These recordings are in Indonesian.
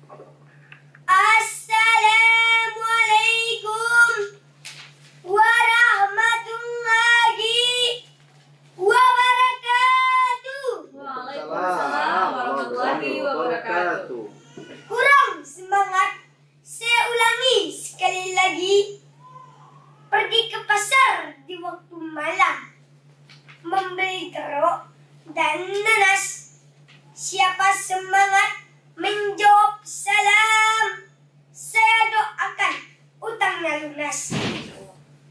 Assalamualaikum warahmatullahi wabarakatuh. Waalaikumsalam warahmatullahi wabarakatuh. Kurang semangat, saya ulangi sekali lagi. Pergi ke pasar di waktu malam, membeli teruk dan nanas. Siapa semangat menjawab salam, saya doakan utangnya lunas.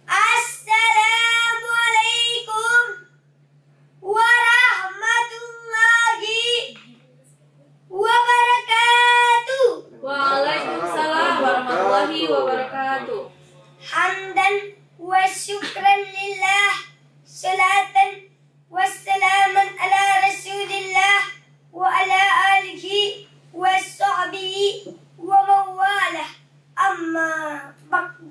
Assalamualaikum warahmatullahi wabarakatuh. Waalaikumsalam warahmatullahi wabarakatuh. Hamdan wa syukran lillah, salatan wassalaman ala rasulillah wa ala alihi wa sahbihi wa mawalah. Amma ba'du.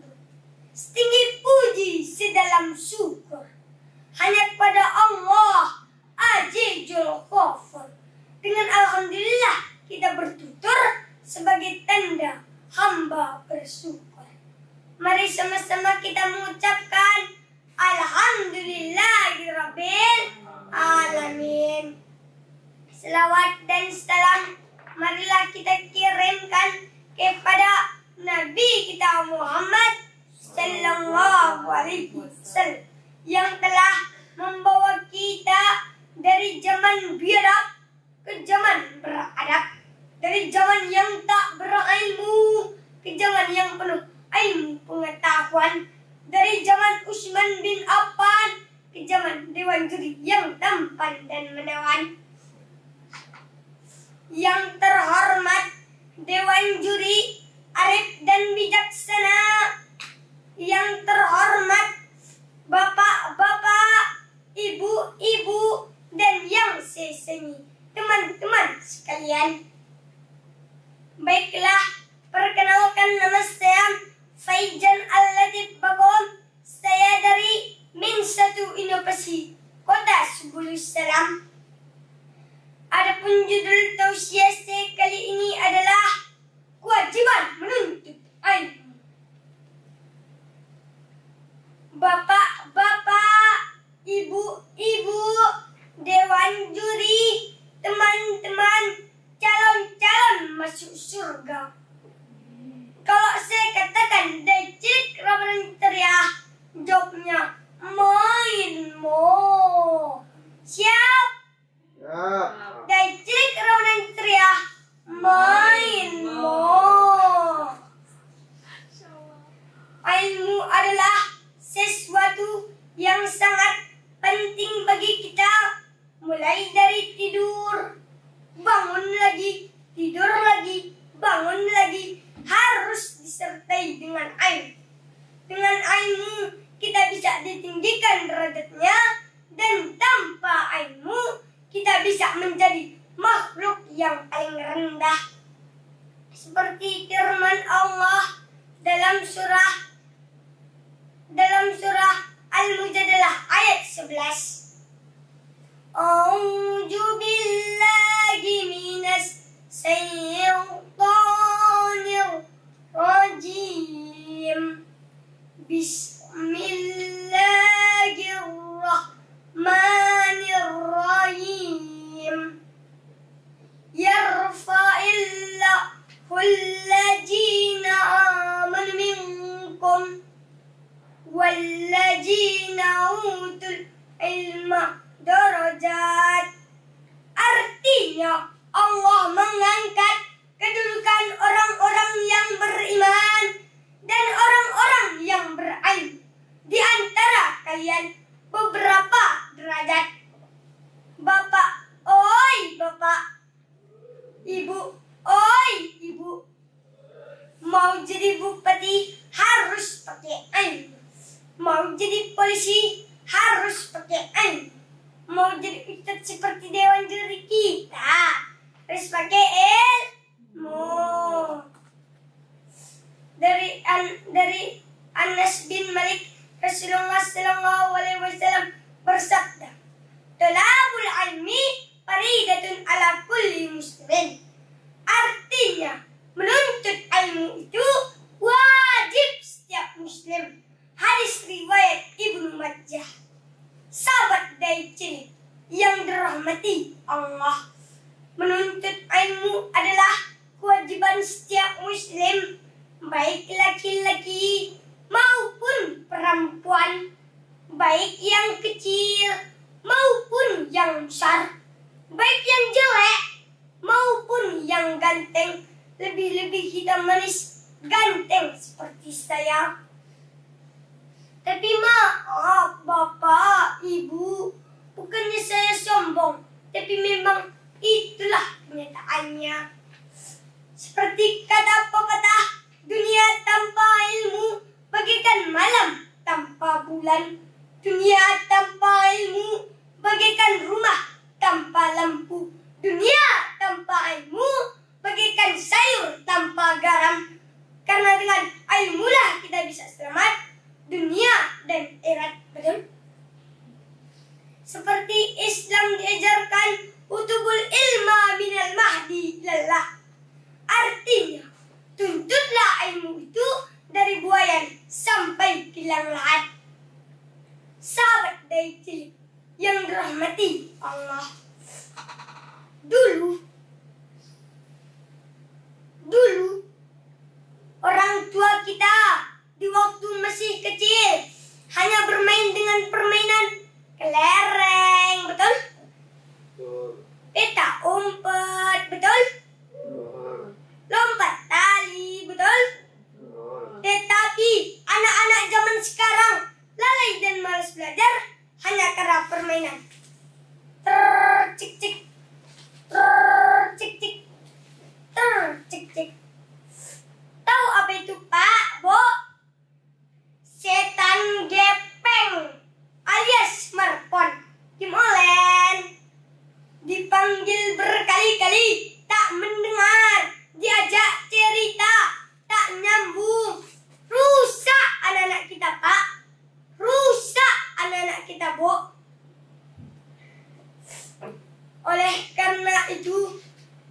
Setinggi puji sedalam syukur hanya kepada Allah Azizul Ghafur. Dengan alhamdulillah kita bertutur sebagai tanda hamba bersyukur. Mari sama-sama kita mengucapkan Alhamdulillahirabbil alamin. Selawat dan salam marilah kita kirimkan kepada Nabi kita Muhammad sallallahu alaihi wasallam yang telah membawa kita dari zaman biadab ke zaman beradab, dari zaman yang tak berilmu ke zaman yang penuh ilmu pengetahuan, dari zaman Utsman bin Affan ke zaman Dewan Juri yang tampan dan menawan. Yang terhormat Dewan Juri arif dan bijaksana, yang terhormat bapak-bapak, ibu-ibu, dan yang seseni, teman-teman sekalian. Baiklah, perkenalkan nama saya Faijan Al-Latif Bagom. Saya dari Min1 Inovasi Kota Subulus Salam. Adapun judul tausiah saya kali ini adalah kewajiban menuntut ilmu. Bapak-bapak, ibu-ibu, dewan juri, teman-teman, calon-calon masuk surga. Kalau saya katakan dicek Ramadan teriak, jawabnya main mo. Siap? Ya. Dicek Ramadan teriak, main mo. Ilmu adalah sesuatu yang sangat penting bagi kita. Mulai dari tidur, bangun lagi, tidur lagi, bangun lagi, harus disertai dengan ilmu. Dengan ilmu kita bisa ditinggikan derajatnya, dan tanpa ilmu kita bisa menjadi makhluk yang paling rendah. Seperti firman Allah dalam surah Al-Mujadalah ayat 11. A'udzu billahi minas syaitonir rajim. Bismillahirrahmanirrahim. Yarfa'illahu allazina amanu minkum wallazina utul ilma darajat. Artinya Allah mengangkat kedudukan orang-orang yang beriman dan orang-orang yang berilmu di antara kalian beberapa derajat. Bapak, oi bapak, ibu, oi ibu, mau jadi bupati harus pakai ilmu, mau jadi polisi harus pakai ilmu, mau jadi ustadz seperti dewan juri kita harus pakai ilmu. Dari Anas bin Malik, Rasulullah sallallahu alaihi wasallam bersabda, "Talabul ilmi faridatun ala kulli muslimin." Artinya, ilmu itu wajib setiap muslim. Hadis riwayat Ibnu Majah. Sahabat dai cilik yang dirahmati Allah, menuntut ilmu adalah kewajiban setiap muslim, baik laki-laki maupun perempuan, baik yang kecil maupun yang besar, baik yang jelek maupun yang ganteng, lebih-lebih hitam manis ganteng seperti saya. Tapi maaf Bapak, Ibu, bukannya saya sombong, tapi memang itulah kenyataannya. Seperti kata pepatah, dunia tanpa ilmu bagaikan malam tanpa bulan. Dunia tanpa ilmu bagaikan rumah tanpa lampu. Dunia tanpa ilmu bagaikan sayur tanpa garam. Karena dengan ilmulah kita bisa selamat dunia dan akhirat. Betul? Seperti Islam diajarkan utubul ilma minal mahdi ilallah. Artinya, tuntutlah ilmu itu dari buayan sampai kilang lahat. Sahabat dai cilik yang dirahmati Allah, dulu orang tua kita di waktu masih kecil hanya bermain dengan permainan kelereng, betul? Petak umpet, betul? Lompat tali, betul? Tetapi anak-anak zaman sekarang lalai dan malas belajar hanya karena permainan. Cik-cik, cik-cik, cik-cik. Tahu apa itu Pak, Bu? Setan gepeng alias smartphone. Kimolen dipanggil berkali-kali tak mendengar, diajak cerita tak nyambung. Rusak anak-anak kita Pak, rusak anak-anak kita Bu. Oleh karena itu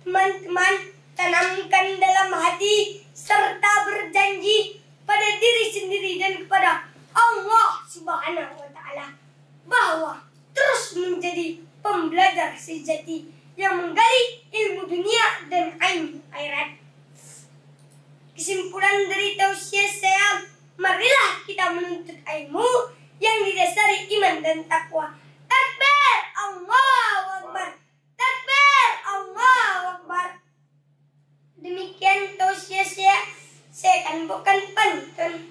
teman-teman, tanamkan dalam hati serta berjanji pada diri sendiri dan kepada Allah Subhanahu wa Ta'ala bahwa terus menjadi pembelajar sejati yang menggali ilmu dunia dan ilmu akhirat. Kesimpulan dari tausiah saya, marilah kita menuntut ilmu yang didasari iman dan takwa. Takbir, Allahu Akbar. Takbir, Allahu Akbar. Demikian tausiah saya akan bukan pantun.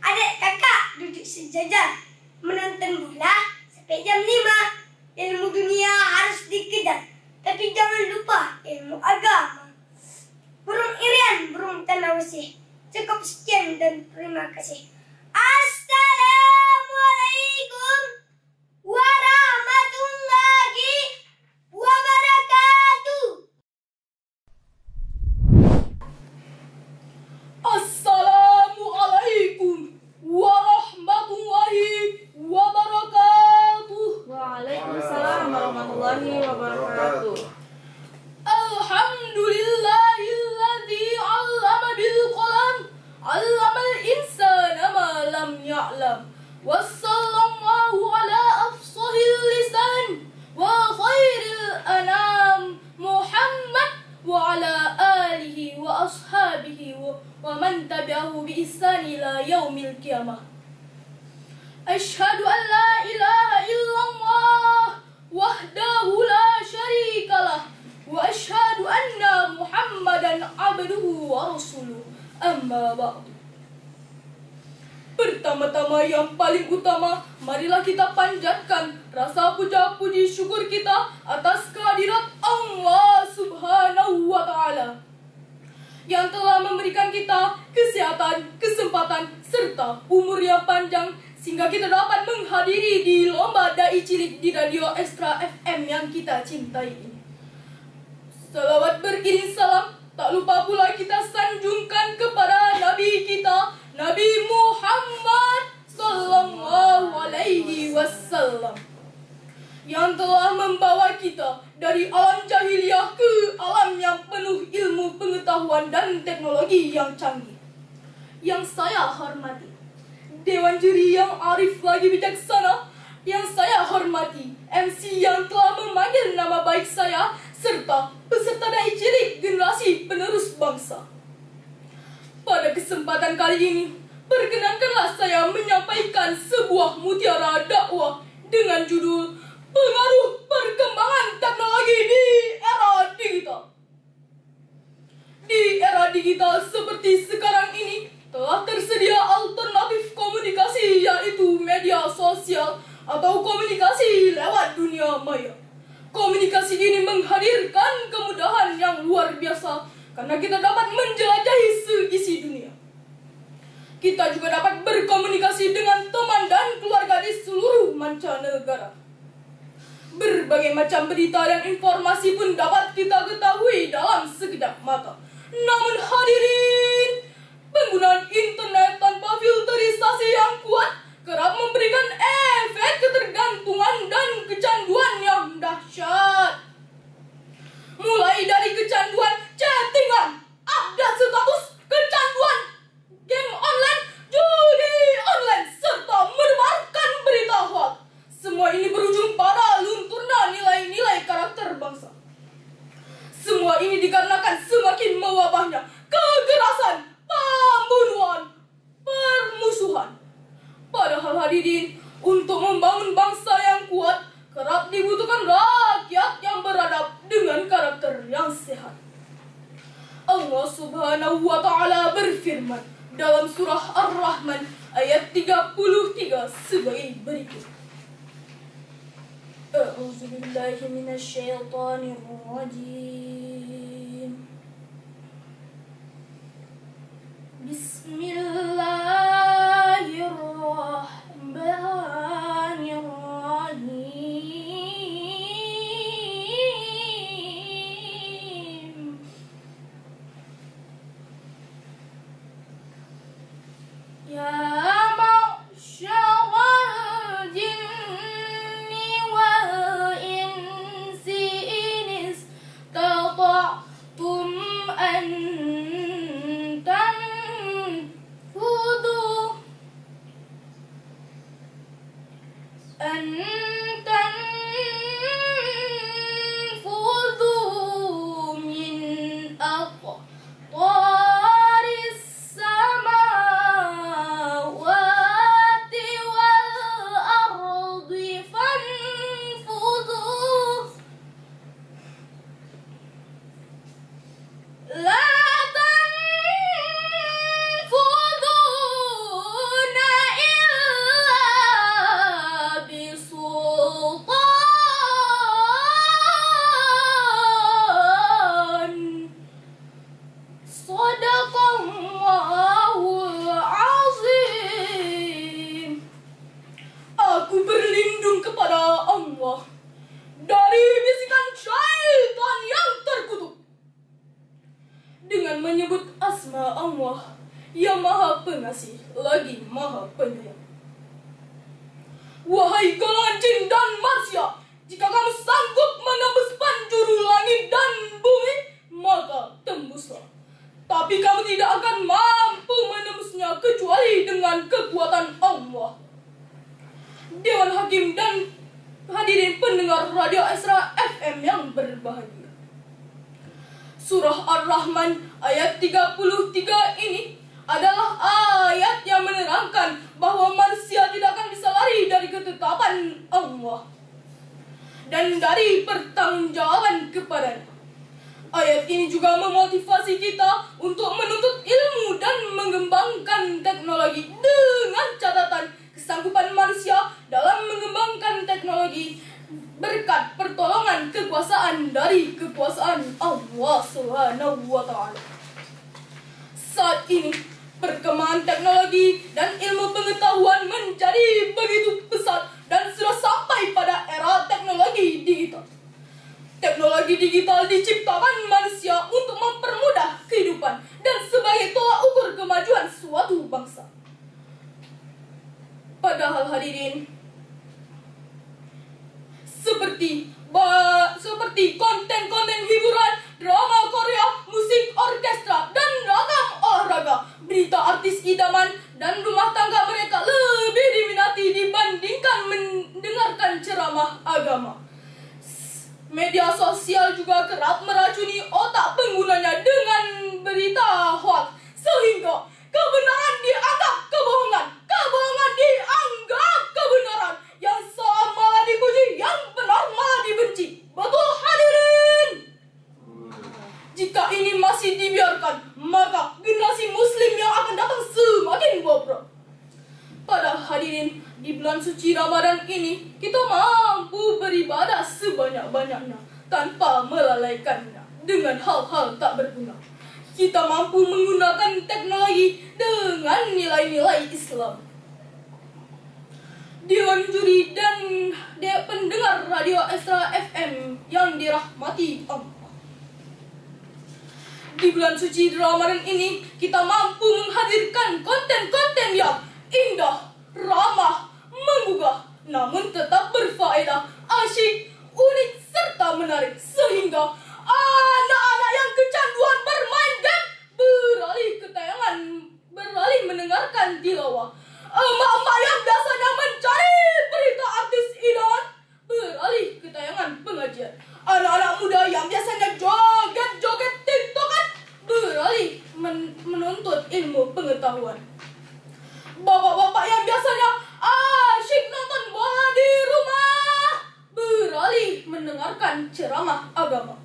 Adik kakak duduk sejajar menonton bola sampai jam 5. Ilmu dunia harus dikejar, tapi jangan lupa ilmu agama. Burung irian, burung tanawasih. Cukup sekian dan terima kasih. Assalamualaikum warahmatullahi wabarakatuh. Assalamualaikum warahmatullahi wabarakatuh. Waalaikumsalam warahmatullahi wabarakatuh. Alhamdulillahilladzi 'allama bil qalam, 'allamal insana ma lam ya'lam. Wassallallahu ala afsahil lisan wa khairil anam Muhammad wa ala alihi wa ashabihi wa man tabi'ahu bi ihsan ila yaumil qiyamah. Asyhadu an la ilaha illallah wahdahu la syarikalah wa asyhadu anna Muhammadan abduhu wa rasuluh. Amma ba'du. Pertama-tama yang paling utama, marilah kita panjatkan rasa puja-puji syukur kita atas kehadirat Allah Subhanahu wa Ta'ala yang telah memberikan kita kesehatan, kesempatan, serta umur yang panjang sehingga kita dapat menghadiri di lomba dai cilik di Radio Extra FM yang kita cintai ini. Salawat beriring salam, tak lupa pula kita sanjungkan kepada Nabi kita, Nabi Muhammad Sallallahu Alaihi Wasallam, yang telah membawa kita dari alam jahiliyah ke alam yang penuh ilmu ilmu pengetahuan dan teknologi yang canggih. Yang saya hormati Dewan Juri yang arif lagi bijaksana, yang saya hormati MC yang telah memanggil nama baik saya, serta peserta dai cilik generasi penerus bangsa. Pada kesempatan kali ini, perkenankanlah saya menyampaikan sebuah mutiara dakwah dengan judul Pengaruh Perkembangan Teknologi di Era Digital. Di era digital seperti sekarang ini, telah tersedia alternatif komunikasi, yaitu media sosial atau komunikasi lewat dunia maya. Komunikasi ini menghadirkan kemudahan yang luar biasa karena kita dapat menjelajahi seisi dunia. Kita juga dapat berkomunikasi dengan teman dan keluarga di seluruh mancanegara. Berbagai macam berita dan informasi pun dapat kita ketahui dalam sekejap mata. Namun hadirin, penggunaan internet tanpa filterisasi yang kuat kerap memberikan efek ketergantungan dan kecanduan yang dahsyat. Mulai dari kecanduan chattingan, update status, kecanduan game online, judi online, serta menyebarkan berita hoax. Semua ini berujung pada lunturnya nilai-nilai karakter bangsa. Semua ini dikarenakan semakin mewabahnya kekerasan, pembunuhan, permusuhan. Padahal hadirin, untuk membangun bangsa yang kuat, kerap dibutuhkan rakyat yang beradab dengan karakter yang sehat. Allah Subhanahu wa Ta'ala berfirman dalam surah Ar-Rahman ayat 33 sebagai berikut. A'udzu billahi minasy syaithanir rajim. Bismillahirrahmanirrahim. Ya ma'syaral jinni wal insi in istata'tum an tanfudhu min aqtaris samawati wal ardi fanfudhu la tanfudhuna illa bisultan. Shadaqallahul azim. Aku berlindung kepada Allah dari bisikan syaitan yang terkutuk dengan menyebut asma Allah yang Maha Pengasih lagi Maha Penyayang. Wahai golongan jin dan manusia, jika kamu sanggup menembus penjuru langit dan bumi, maka tembuslah. Tapi kamu tidak akan mampu menembusnya kecuali dengan kekuatan Allah. Dewan Hakim dan hadirin pendengar Radio Esra FM yang berbahagia. Surah Ar-Rahman ayat 33 ini adalah ayat yang menerangkan bahwa manusia tidak akan bisa lari dari ketetapan Allah dan dari pertanggungjawaban kepadanya. Ayat ini juga memotivasi kita untuk menuntut ilmu dan mengembangkan teknologi dengan catatan kesanggupan manusia dalam mengembangkan teknologi berkat pertolongan kekuasaan dari kekuasaan Allah Subhanahu wa Ta'ala. Saat ini, perkembangan teknologi dan ilmu pengetahuan menjadi begitu pesat dan sudah sampai pada era teknologi digital. Teknologi digital diciptakan manusia untuk mempermudah kehidupan dan sebagai tolak ukur kemajuan suatu bangsa. Padahal hadirin, seperti konten-konten hiburan, drama Korea, musik idaman dan rumah tangga mereka lebih diminati dibandingkan mendengarkan ceramah agama. Media sosial juga kerap meracuni otak penggunanya dengan berita hoax, sehingga kebenaran dianggap kebohongan, kebohongan dianggap kebenaran, yang salah malah dipuji, yang benar malah dibenci. Betul hadirin? Jika ini masih dibiarkan, maka generasi muslim yang akan datang semakin bobrok. Pada hadirin, di bulan suci Ramadan ini, kita mampu beribadah sebanyak-banyaknya tanpa melalaikannya dengan hal-hal tak berguna. Kita mampu menggunakan teknologi dengan nilai-nilai Islam. Dewan juri dan pendengar Radio Extra FM yang dirahmati Allah. Di bulan suci Ramadan ini, kita mampu menghadirkan konten-konten yang indah, ramah, menggugah, namun tetap berfaedah, asyik, unik, serta menarik, sehingga anak-anak yang kecanduan bermain game beralih mendengarkan tilawah. Emak-emak yang biasanya mencari berita artis idaman beralih ke tayangan pengajian. Anak-anak muda yang biasanya joget-joget tiktokan beralih menuntut ilmu pengetahuan. Bapak-bapak yang biasanya asyik nonton bola di rumah beralih mendengarkan ceramah agama.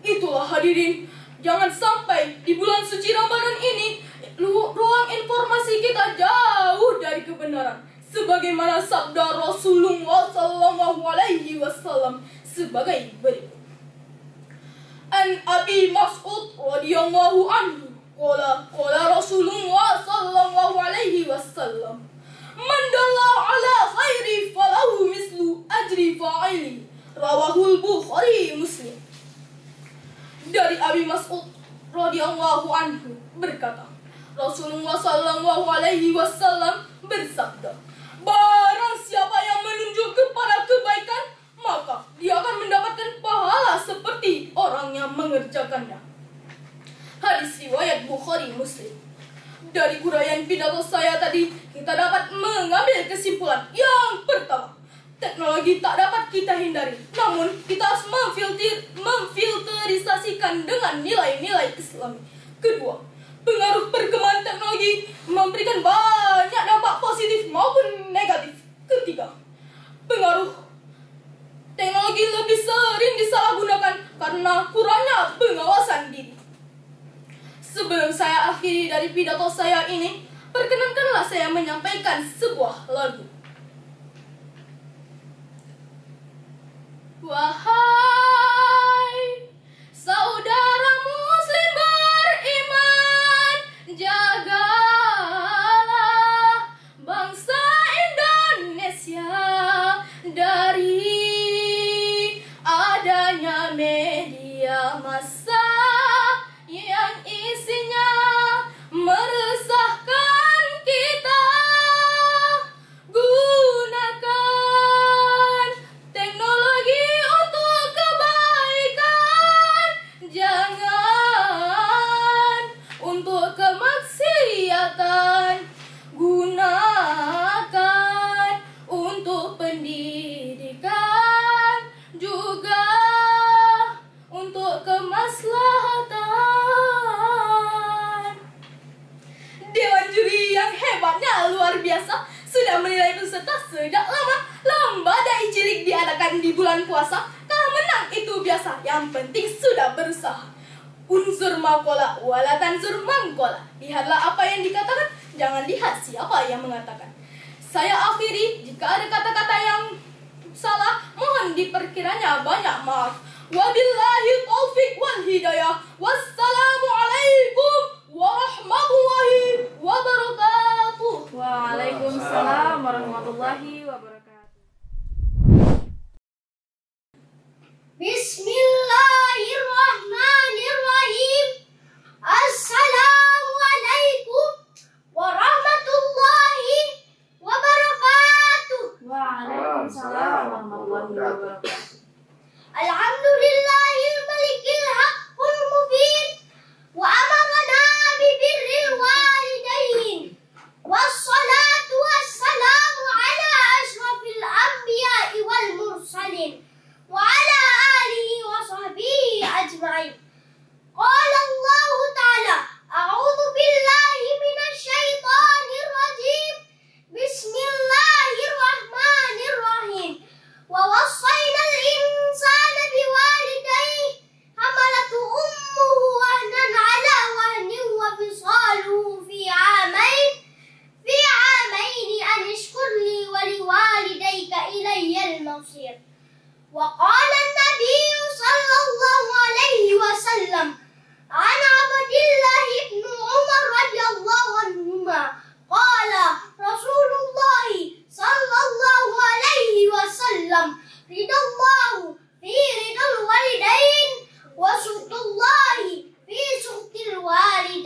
Itulah hadirin, jangan sampai di bulan suci Ramadan ini ruang informasi kita jauh dari kebenaran. Sebagaimana sabda Rasulullah SAW sebagai berikut. An Abi Mas'ud radhiyallahu anhu qala Rasulullah sallallahu alaihi wasallam, man dalla ala khairi falahu mislu ajri fa'ili, rawahul Bukhari Muslim. Dari Abi Mas'ud radhiyallahu anhu berkata, Rasulullah sallallahu alaihi wasallam bersabda, barang siapa yang menunjuk kepada kebaikan, maka dia akan mendapatkan pahala seperti orang yang mengerjakannya. Hadis riwayat Bukhari Muslim. Dari uraian pidato saya tadi, kita dapat mengambil kesimpulan yang pertama, teknologi tak dapat kita hindari, namun kita harus memfilterisasikan dengan nilai-nilai Islami. Kedua, pengaruh perkembangan teknologi memberikan banyak dampak positif maupun negatif. Ketiga, pengaruh teknologi lebih sering disalahgunakan karena kurangnya pengawasan diri. Sebelum saya akhiri dari pidato saya ini, perkenankanlah saya menyampaikan sebuah lagu. Wahai saudara muslim beriman, jagalah bangsa Indonesia dari adanya media massa yang isinya meresahkan kita. Gunakan teknologi untuk kebaikan, jangan untuk kemaksiatan. Gunakan untuk pendidikan, juga untuk kemaslahatan. Dewan juri yang hebatnya luar biasa sudah menilai peserta sejak lama. Lomba dai cilik diadakan di bulan puasa. Kalau menang itu biasa, yang penting sudah berusaha. Unsur makola wala tansur mangkola. Lihatlah apa yang dikatakan, jangan lihat siapa yang mengatakan. Saya akhiri, jika ada kata-kata yang salah, mohon diperkiranya banyak maaf. Wabillahi taufiq wal hidayah. Wassalamualaikum warahmatullahi wabarakatuh. Waalaikumsalam warahmatullahi wabarakatuh. Bismillahirrahmanirrahim. Assalamualaikum warahmatullahi wabarakatuh. Waalaikumsalam warahmatullahi wabarakatuh. Alhamdulillahil malikil haqqul mubin wa amam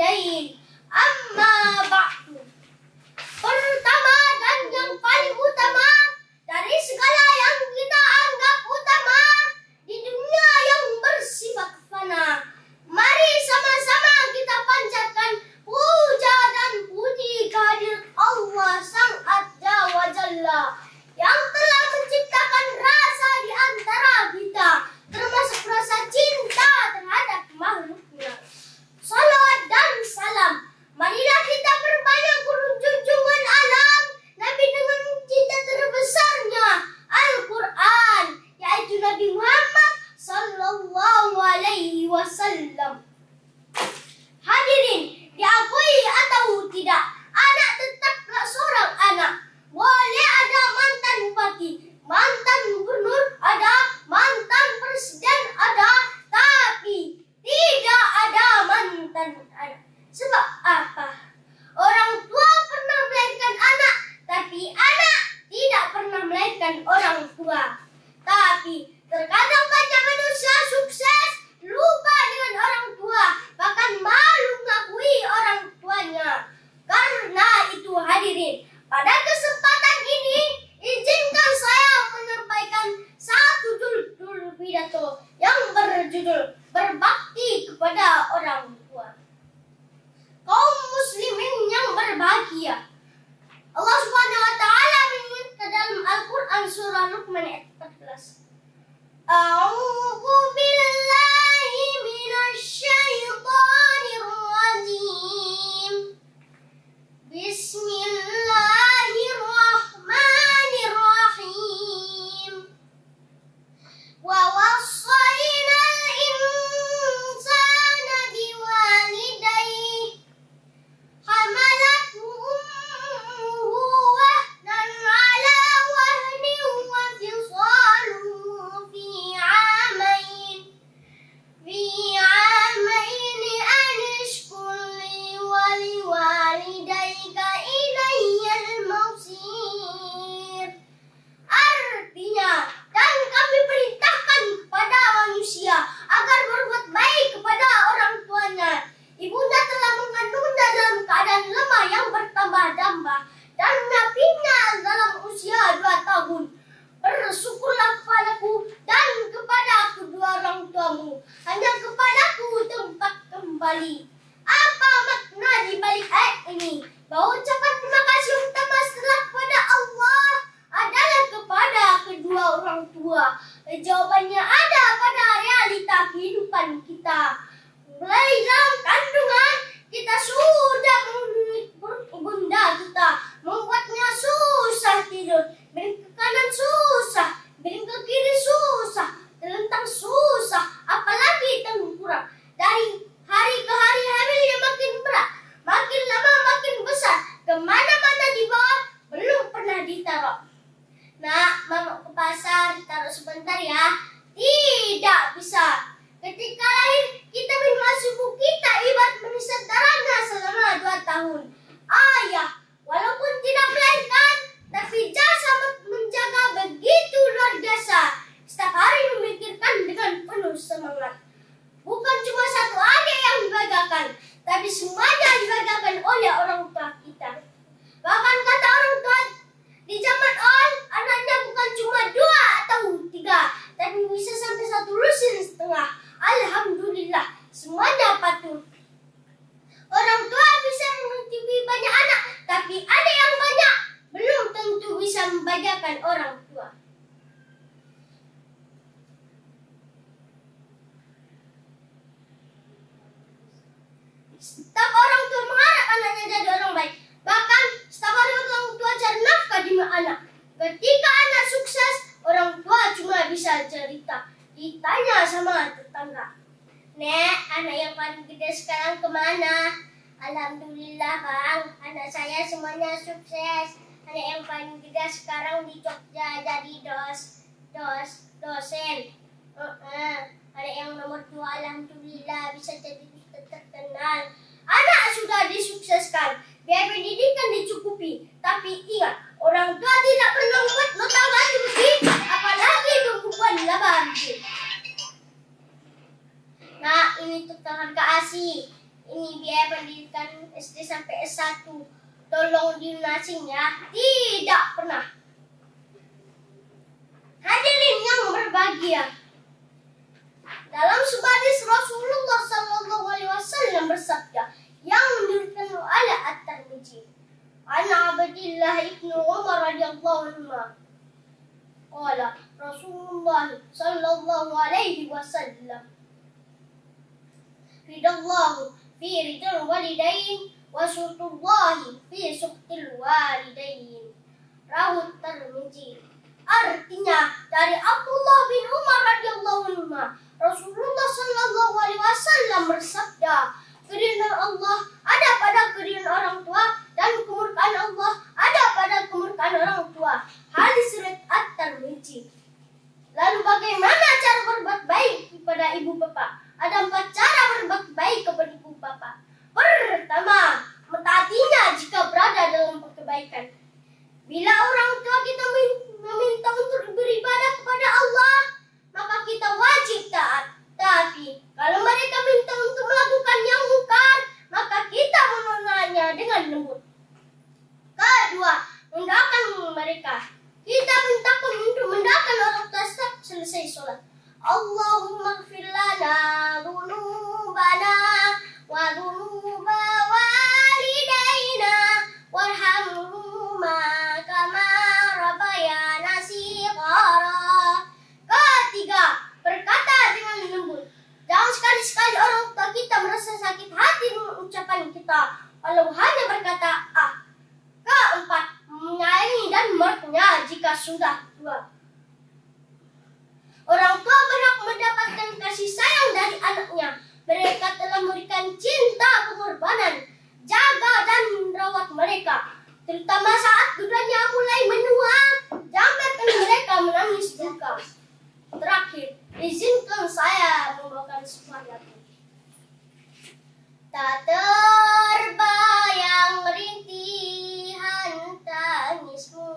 walidain. Amma ba'du. Pertama dan yang paling utama dari segala yang kita anggap utama di dunia yang bersifat fana, mari sama-sama kita panjatkan puja dan puji kehadirat Allah Sang Adza wa Jalla yang telah menciptakan rasa di antara kita, termasuk rasa cinta terhadap makhluknya. Salawat dan salam, marilah kita perbanyak junjungan alam Nabi dengan cinta terbesarnya Al-Quran, yaitu Nabi Muhammad Sallallahu Alaihi Wasallam. Hadirin, diakui atau tidak, anak tetaplah seorang anak. Boleh ada mantan bupati, mantan gubernur ada, mantan presiden ada, tapi tidak ada mantan anak. Sebab apa? Orang tua pernah melahirkan anak, tapi anak tidak pernah melahirkan orang tua. Tapi terkadang banyak manusia sukses lupa dengan orang tua, bahkan malu mengakui orang tuanya. Karena itu hadirin, pada kesempatan ini izinkan saya menyampaikan satu judul pidato yang berjudul Berbakti kepada Orang Tua. Kaum muslimin yang berbahagia, Allah Subhanahu wa taala menyebutkan dalam Al-Qur'an surah Luqman ayat 14. A'udzu billahi minasy syaithanir rajim. Bismillahirrahmanirrahim. Wa wassaynal insana biwalidayhi hamalathu ummuhu wahnan 'ala wahnin wa fisaluhu fi 'amayn an ishkur li wa liwalidayka ilayyal masir. Artinya, dan kami perintahkan kepada manusia agar berbuat baik kepada orang tuanya. Ibunda telah mengandungnya dalam keadaan lemah yang bertambah-tambah dan menapinya dalam usia 2 tahun. Bersyukurlah kepadaku dan kepada kedua orang tuamu. Hanya kepadaku tempat kembali. Apa makna di balik ayat ini? Bahwa ucapan terima kasih utama setelah kepada Allah adalah kepada kedua orang tua. Jawabannya ada pada realita kehidupan kita. Mulai dalam kandungan, kita sudah mengunjungi perut bunda kita, membuatnya susah tidur, miring ke kanan susah, miring ke kiri susah, terlentang susah, apalagi tengkurap. Dari hari ke hari hamilnya makin berat, makin lama makin besar, kemana-mana dibawa, belum pernah ditaruh. Nak, mama ke pasar, taruh sebentar ya. Tidak bisa. Ketika lahir, kita minum suku kita ibarat menisap darahnya selama 2 tahun. Ayah, walaupun tidak melahirkan, tapi jasa menjaga begitu luar biasa. Setiap hari memikirkan dengan penuh semangat. Bukan cuma satu adik yang dibanggakan, tapi semuanya dibanggakan oleh orang tua kita. Bahkan kata orang tua, di zaman on, anaknya bukan cuma 2 atau 3, tapi bisa sampai 1,5 lusin. Alhamdulillah, semuanya patuh. Orang tua bisa menghidupi banyak anak, tapi ada yang banyak belum tentu bisa membahagiakan orang tua. Setiap orang tua mengharap anaknya jadi orang baik. Bahkan setiap hari orang tua cari nafkah di anak. Ketika anak sukses, orang tua cuma bisa cerita. Ditanya sama tetangga, "Nek, anak yang paling gede sekarang kemana?" "Alhamdulillah Bang, anak saya semuanya sukses. Anak yang paling gede sekarang di Jogja jadi dosen. Anak yang nomor 2 alhamdulillah bisa jadi terkenal." Anak sudah disukseskan, biaya pendidikan dicukupi. Tapi ingat, orang tua tidak pernah membuat nota ganti, apalagi tumpuan laban. Nah, ini tukang harga ASI. Ini biaya pendidikan SD sampai S1. Tolong dilunasiin ya. Tidak pernah. Hadirin yang berbahagia. Dalam sebuah hadis Rasulullah sallallahu alaihi wasallam bersabda yang diriwayatkan oleh At-Tirmidzi. An Abdillah ibnu Umar radhiyallahu anhu. Qala Rasulullah sallallahu alaihi wasallam. Ridallahu fi ridal walidain wa sutullahi fi suhtil walidain. Rawahu Tirmidzi. Artinya dari Abdullah bin Umar radhiyallahu anhu, Rasulullah sallallahu alaihi wasallam bersabda, keridhaan Allah ada pada keridhaan orang tua dan kemurkaan Allah ada pada kemurkaan orang tua. Hadis riwayat At-Tirmidzi. Lalu bagaimana cara berbuat baik kepada ibu bapak? Ada 4 cara berbuat baik kepada ibu bapak. Pertama, mentaatinya jika berada dalam kebaikan. Bila orang tua kita meminta untuk beribadah kepada Allah, maka kita wajib taat. Tapi kalau mereka minta untuk melakukan yang mungkar, maka kita menolaknya dengan lembut. Kedua, mendoakan mereka. Kita mintakan untuk mendoakan orang tua setelah selesai sholat. Allahumma ighfir lana dzunubana wa dzunuba walidaina warhamhuma kama rabbayana shighara. Ketiga, berkata dengan lembut. Jangan sekali-sekali orang tua kita merasa sakit hati dengan ucapan kita, walau hanya berkata ah. Keempat, menyayangi dan memeluknya jika sudah tua. Orang tua berhak mendapatkan kasih sayang dari anaknya. Mereka telah memberikan cinta pengorbanan, jaga dan merawat mereka, terutama saat dudanya mulai menua. Jangan biarkan mereka menangis duka. Terakhir, izinkan saya membawakan sebuah lagu. Tak terbayang rintihan tangismu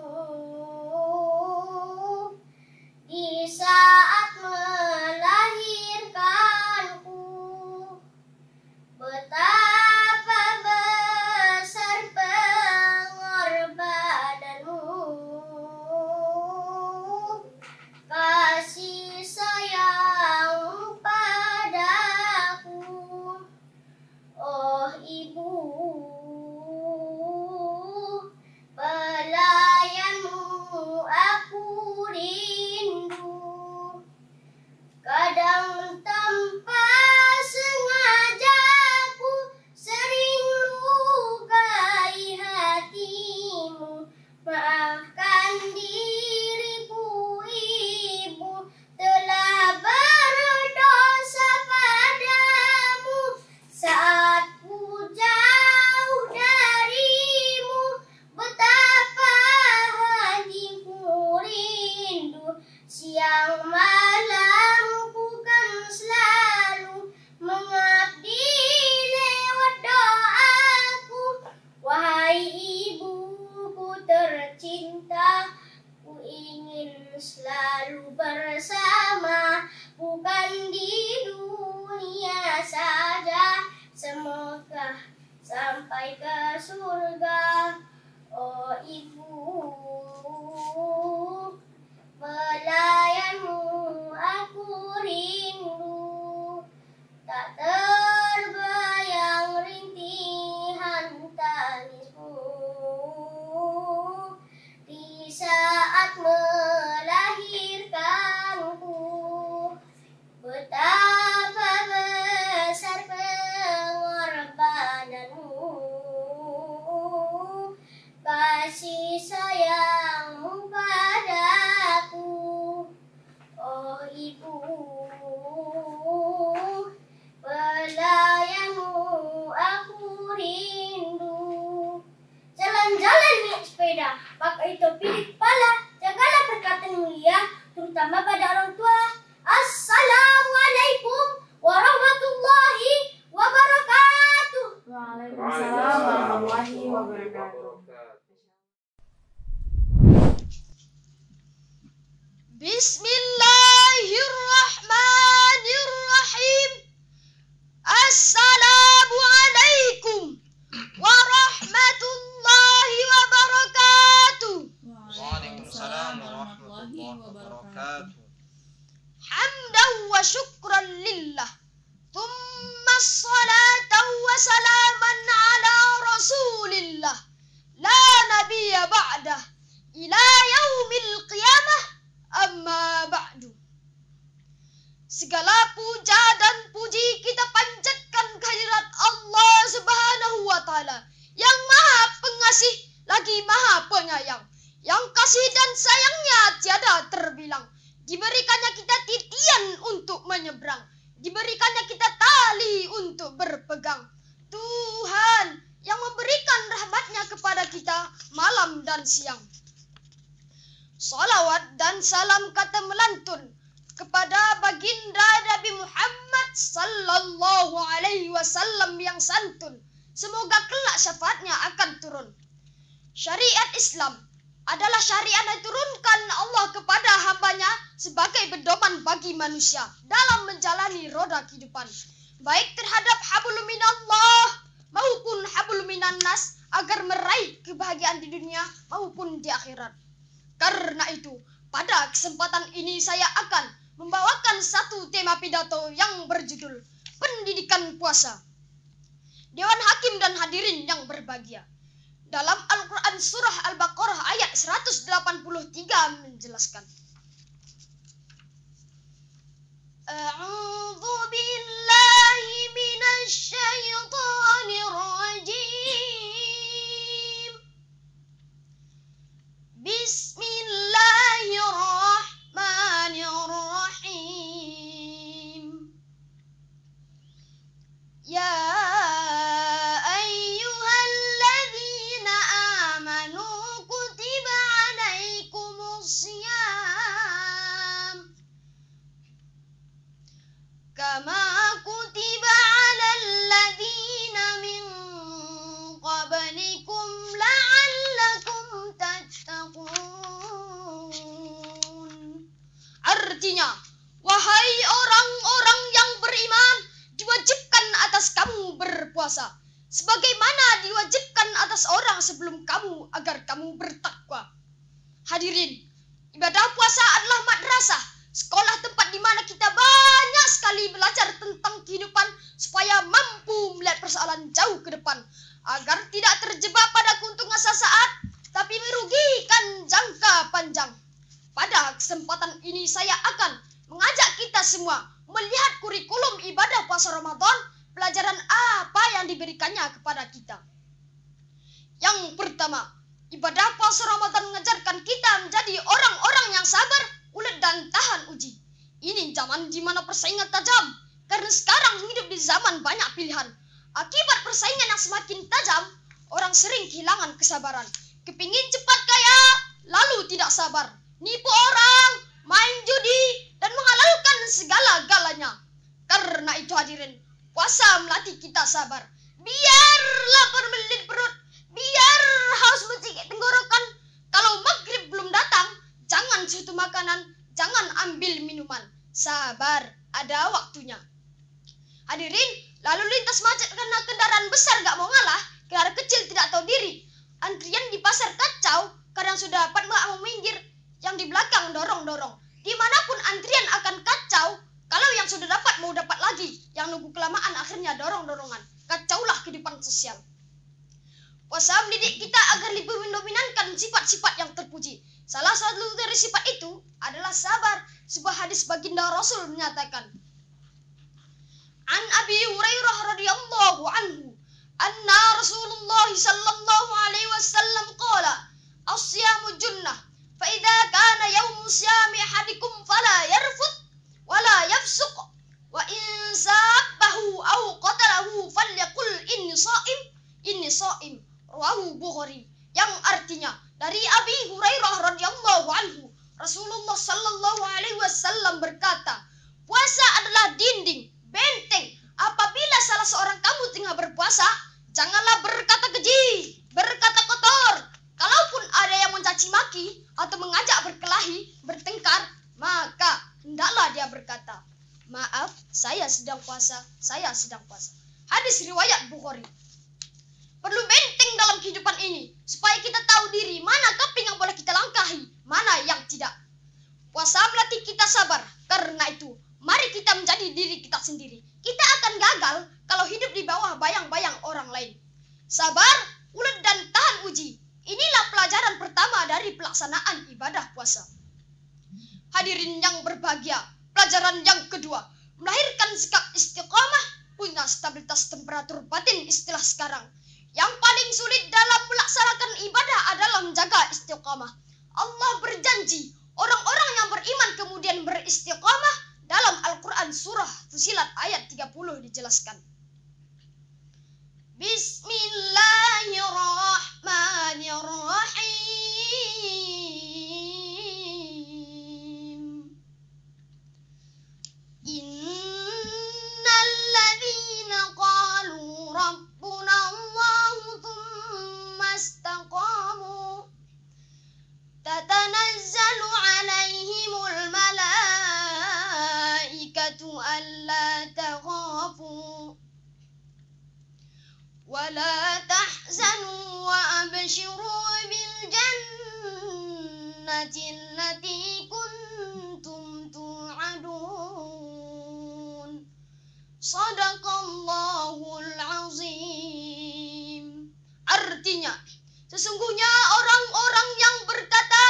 di saat melahirkanku. Betapa besar pengorbananmu, kasih sayang padaku. Oh ibu, pelayanmu aku rindu. Kadang tanpa sengaja ku sering lukai hatimu. Maafkan diriku ibu, telah berdosa padamu saat ku jauh darimu. Betapa hatiku rindu, siang malam ku kan selalu mengabdi lewat doaku. Wahai ibuku tercinta, ku ingin selalu bersama, bukan di dunia saja. Semoga sampai ke surga. Oh ibu, pelayanmu aku rindu. Tak terbayang rintihan tangismu di saat melahirkanku. Betapa besar pengorbananmu, kasih sayangmu padaku. Oh ibu, pelayanmu aku rindu. Jalan-jalan naik sepeda, pakai topi di kepala, jagalah perkataan mulia, terutama pada orang tua. Assalamualaikum warahmatullahi wabarakatuh. Waalaikumsalam warahmatullahi wabarakatuh. Bismillahirrahmanirrahim. Assalamualaikum Ta'ala, yang Maha Pengasih lagi Maha Penyayang, yang kasih dan sayangnya tiada terbilang. Diberikannya kita titian untuk menyeberang, diberikannya kita tali untuk berpegang. Tuhan yang memberikan rahmat-Nya kepada kita malam dan siang. Salawat dan salam kata melantun kepada baginda Nabi Muhammad sallallahu alaihi wasallam yang santun. Semoga kelak syafaatnya akan turun. Syariat Islam adalah syariat yang diturunkan Allah kepada hambanya sebagai pedoman bagi manusia dalam menjalani roda kehidupan, baik terhadap hablum minallah maupun hablum minan nas, agar meraih kebahagiaan di dunia maupun di akhirat. Karena itu, pada kesempatan ini saya akan membawakan satu tema pidato yang berjudul Pendidikan Puasa. Dewan Hakim dan hadirin yang berbahagia, dalam Al-Quran Surah Al-Baqarah ayat 183 menjelaskan, A'udzu billahi minasy syaithanir rajim. Bismillahirrahmanirrahim. Ya ayyuhalladzina amanu kutiba alaikumussyam kama kutiba alal ladzina min qablikum la'allakum tattaqun. Artinya, wahai orang-orang yang beriman, diwajibkan atas kamu berpuasa sebagaimana diwajibkan atas orang sebelum kamu agar kamu bertakwa. Hadirin, ibadah puasa adalah madrasah, sekolah tempat di mana kita banyak sekali belajar tentang kehidupan supaya mampu melihat persoalan jauh ke depan, agar tidak terjebak pada keuntungan sesaat tapi merugikan jangka panjang. Pada kesempatan ini saya akan mengajak kita semua melihat kurikulum ibadah puasa Ramadan, pelajaran apa yang diberikannya kepada kita. Yang pertama, ibadah puasa Ramadan mengajarkan kita menjadi orang-orang yang sabar, ulet dan tahan uji. Ini zaman di mana persaingan tajam, karena sekarang hidup di zaman banyak pilihan. Akibat persaingan yang semakin tajam, orang sering kehilangan kesabaran. Kepingin cepat kaya, lalu tidak sabar, nipu orang, main judi, dan menghalalkan segala-galanya. Karena itu hadirin, puasa melatih kita sabar. Biar lapar melilit perut, biar haus mencekik tenggorokan, kalau maghrib belum datang, jangan sentuh makanan, jangan ambil minuman. Sabar, ada waktunya. Hadirin, lalu lintas macet karena kendaraan besar gak mau ngalah, kendaraan kecil tidak tahu diri. Antrian di pasar kacau, kadang sudah dapat mau minggir, yang di belakang dorong-dorong. Dimanapun antrian akan kacau, kalau yang sudah dapat mau dapat lagi, yang nunggu kelamaan akhirnya dorong-dorongan. Kacaulah kehidupan sosial. Puasa mendidik kita agar lebih mendominankan sifat-sifat yang terpuji. Salah satu dari sifat itu adalah sabar. Sebuah hadis baginda Rasul menyatakan, An Abi Hurairah radhiyallahu anhu, anna Rasulullah sallallahu alaihi wasallam qala, as-siyamu junnah, fa idza kana yaumu siyami ahadikum fala yarfuth wala yafsuq wa in sabbahu aw qatalahu falyaqul inni shaim, rawahu Bukhari. Yang artinya, dari Abi Hurairah radhiyallahu anhu, Rasulullah sallallahu alaihi wasallam berkata, puasa adalah dinding, benteng. Apabila salah seorang kamu tengah berpuasa, janganlah berkata keji, berkata kotor. Kalaupun ada yang mencaci maki atau mengajak berkelahi, bertengkar, maka hendaklah dia berkata, maaf, saya sedang puasa, saya sedang puasa. Hadis riwayat Bukhari. Perlu benteng dalam kehidupan ini, supaya kita tahu diri mana kambing yang boleh kita langkahi, mana yang tidak. Puasa melatih kita sabar. Karena itu, mari kita menjadi diri kita sendiri. Kita akan gagal kalau hidup di bawah bayang-bayang orang lain. Sabar, ulet dan tahan uji. Inilah pelajaran pertama dari pelaksanaan ibadah puasa. Hadirin yang berbahagia, pelajaran yang kedua, melahirkan sikap istiqamah, punya stabilitas temperatur batin istilah sekarang. Yang paling sulit dalam melaksanakan ibadah adalah menjaga istiqamah. Allah berjanji, orang-orang yang beriman kemudian beristiqamah. Dalam Al-Quran surah Fusilat ayat 30 dijelaskan. Bismillahirrahmanirrahim. Innal ladzina qalu rabbuna Allahu tsumma istaqamu tatanazzalu alaihimul malaikatu alla takhafu wa la tahzanu wa abshiru bil jannati allati kuntum tu'adun. Shadaqallahul azim. Artinya, sesungguhnya orang-orang yang berkata,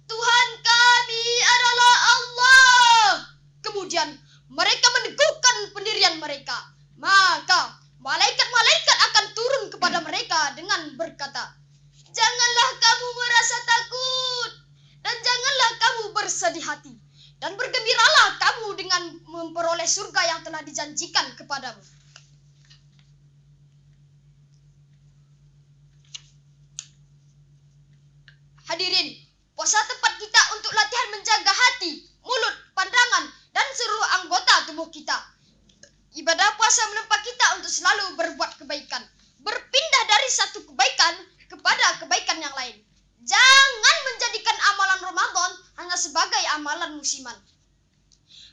Tuhan kami adalah Allah, kemudian mereka meneguhkan pendirian mereka, maka malaikat-malaikat akan turun kepada mereka dengan berkata, janganlah kamu merasa takut dan janganlah kamu bersedih hati, dan bergembiralah kamu dengan memperoleh surga yang telah dijanjikan kepadamu. Hadirin, puasa tempat kita untuk latihan menjaga hati, mulut, pandangan, dan seluruh anggota tubuh kita. Ibadah puasa menempa kita untuk selalu berbuat kebaikan, berpindah dari satu kebaikan kepada kebaikan yang lain. Jangan menjadikan amalan Ramadan hanya sebagai amalan musiman.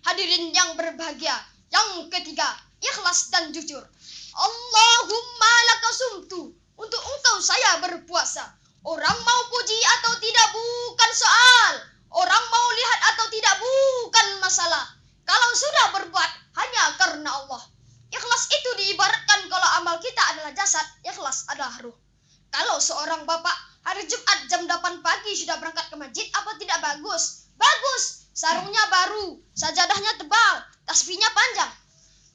Hadirin yang berbahagia, yang ketiga, ikhlas dan jujur. Allahumma laka sumtu, untuk engkau saya berpuasa. Orang mau puji atau tidak bukan soal. Orang mau lihat atau tidak bukan masalah. Kalau sudah berbuat hanya karena Allah. Ikhlas itu diibaratkan kalau amal kita adalah jasad, ikhlas adalah ruh. Kalau seorang bapak hari Jumat jam 8 pagi sudah berangkat ke masjid, apa tidak bagus? Bagus. Sarungnya baru, sajadahnya tebal, tasbihnya panjang.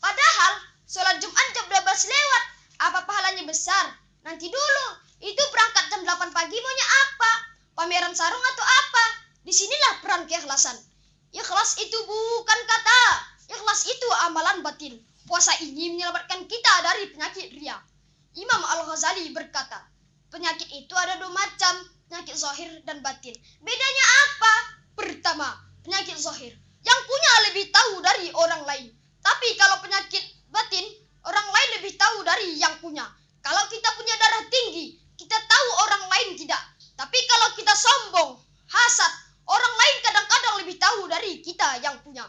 Padahal sholat Jumat jam 12 lewat, apa pahalanya besar? Nanti dulu, itu berangkat jam 8 pagi maunya apa? Pameran sarung atau apa? Disinilah peran keikhlasan. Ikhlas itu bukan kata, ikhlas itu amalan batin. Puasa ini menyelamatkan kita dari penyakit riya. Imam Al-Ghazali berkata, penyakit itu ada dua macam, penyakit zahir dan batin. Bedanya apa? Pertama, penyakit zahir, yang punya lebih tahu dari orang lain. Tapi kalau penyakit batin, orang lain lebih tahu dari yang punya. Kalau kita punya darah tinggi, kita tahu orang lain tidak. Tapi kalau kita sombong, hasad, orang lain kadang-kadang lebih tahu dari kita yang punya.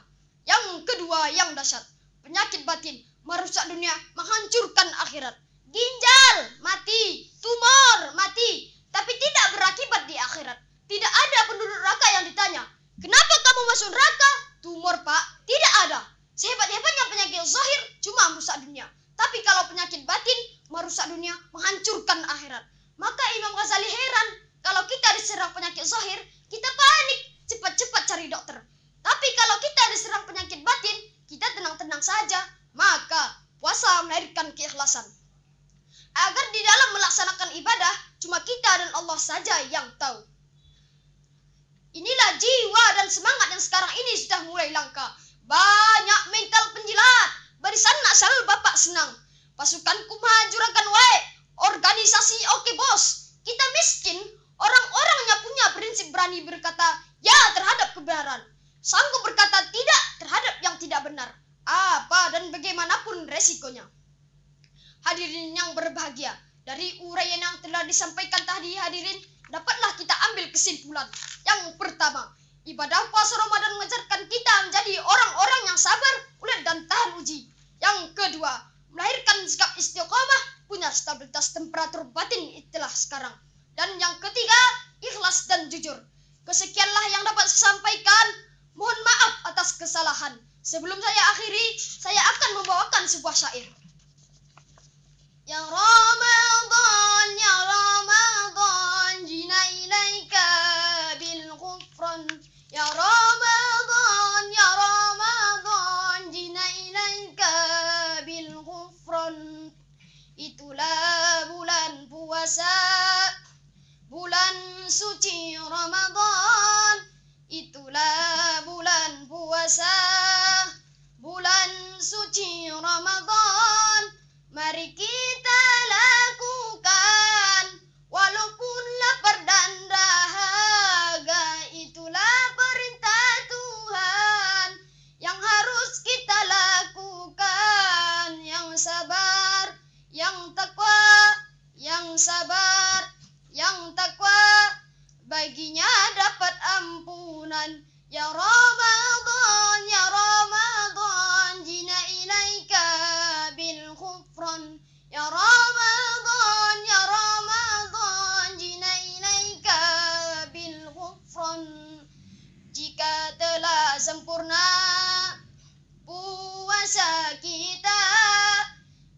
Yang kedua yang dahsyat, penyakit batin, merusak dunia, menghancurkan akhirat. Ginjal mati, tumor mati, tapi tidak berakibat di akhirat. Tidak ada penduduk neraka yang ditanya, kenapa kamu masuk neraka? Tumor pak, tidak ada. Sehebat-hebatnya penyakit zahir cuma merusak dunia. Tapi kalau penyakit batin, merusak dunia, menghancurkan akhirat. Maka Imam Ghazali heran, kalau kita diserang penyakit zahir, kita panik, cepat-cepat cari dokter. Tapi kalau kita diserang penyakit batin, kita tenang-tenang saja. Maka puasa melahirkan keikhlasan. Agar di dalam melaksanakan ibadah, cuma kita dan Allah saja yang tahu. Inilah jiwa dan semangat yang sekarang ini sudah mulai langka. Banyak mental penjilat, barisan nak selalu bapak senang. Pasukanku menghancurkan wae, organisasi oke bos. Kita miskin, orang-orangnya punya prinsip berani berkata ya terhadap kebenaran. Sanggup berkata tidak terhadap yang tidak benar. Apa dan bagaimanapun resikonya. Hadirin yang berbahagia, dari uraian yang telah disampaikan tadi hadirin, dapatlah kita ambil kesimpulan. Yang pertama, ibadah puasa Ramadan mengajarkan kita menjadi orang-orang yang sabar, ulet dan tahan uji. Yang kedua, melahirkan sikap istiqomah, punya stabilitas temperatur batin itulah sekarang. Dan yang ketiga, ikhlas dan jujur. Kesekianlah yang dapat saya sampaikan. Mohon maaf atas kesalahan. Sebelum saya akhiri, saya akan membawakan sebuah syair. Ya Ramadan, ya Ramadan, jina ilaika bil ghufran. Ya Ramadan, ya Ramadan, jina ilaika bil ghufran. Itulah bulan berpuasa. Bulan suci Ramadan, itulah bulan puasa. Bulan suci Ramadan, mari kita lakukan. Walaupun lapar dan dahaga, itulah perintah Tuhan yang harus kita lakukan. Yang sabar, yang takwa, yang sabar, yang takwa, baginya dapat ampunan. Ya Ramadan, ya Ramadan, jina ilaika bil khufran. Ya Ramadan, ya Ramadan, jina ilaika bil khufran. Jika telah sempurna puasa kita,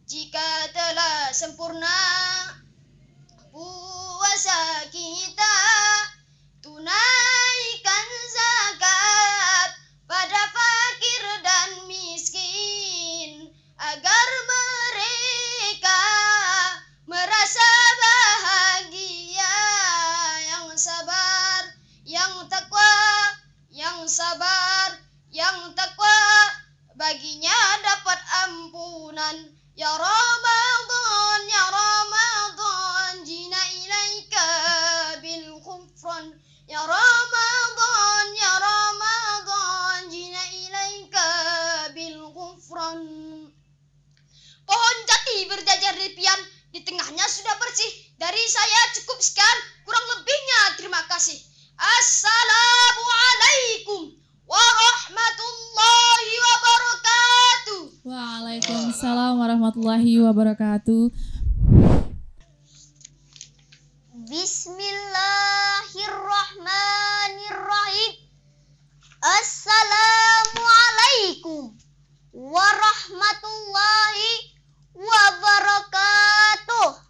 jika telah sempurna puasa kita, tunaikan zakat pada fakir dan miskin, agar mereka merasa bahagia. Yang sabar, yang takwa, yang sabar, yang takwa, baginya dapat ampunan. Ya Ramadan, ya Ramadan, jina ilaika bil khufran. Ya Ramadan, ya Ramadan, jina ilaika bil khufran. Pohon jati berjajar di pian, di tengahnya sudah bersih. Dari saya cukup sekian, kurang lebihnya terima kasih. Assalamualaikum warahmatullahi wabarakatuh. Waalaikumsalam warahmatullahi wabarakatuh. Bismillahirrahmanirrahim. Assalamualaikum warahmatullahi wabarakatuh.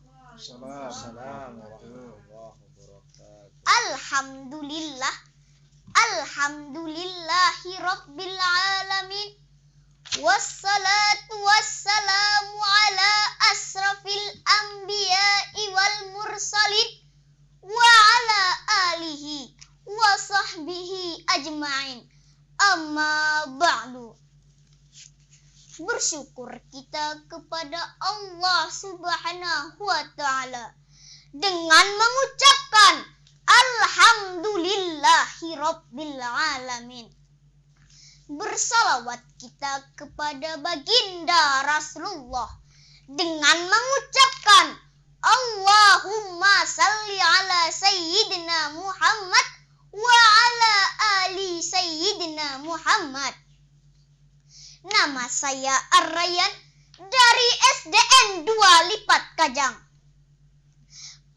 Alhamdulillah, alhamdulillahi rabbil alamin. Wassalatu wassalamu ala asrafil anbiya'i wal mursalin wa ala alihi wa sahbihi ajma'in. Amma ba'du. Bersyukur kita kepada Allah Subhanahu wa ta'ala dengan mengucapkan alhamdulillahi rabbil alamin. Bersalawat kita kepada baginda Rasulullah dengan mengucapkan Allahumma salli ala sayyidina Muhammad wa ala ali sayyidina Muhammad. Nama saya Ar-Rayyan dari SDN 2 Lipat Kajang.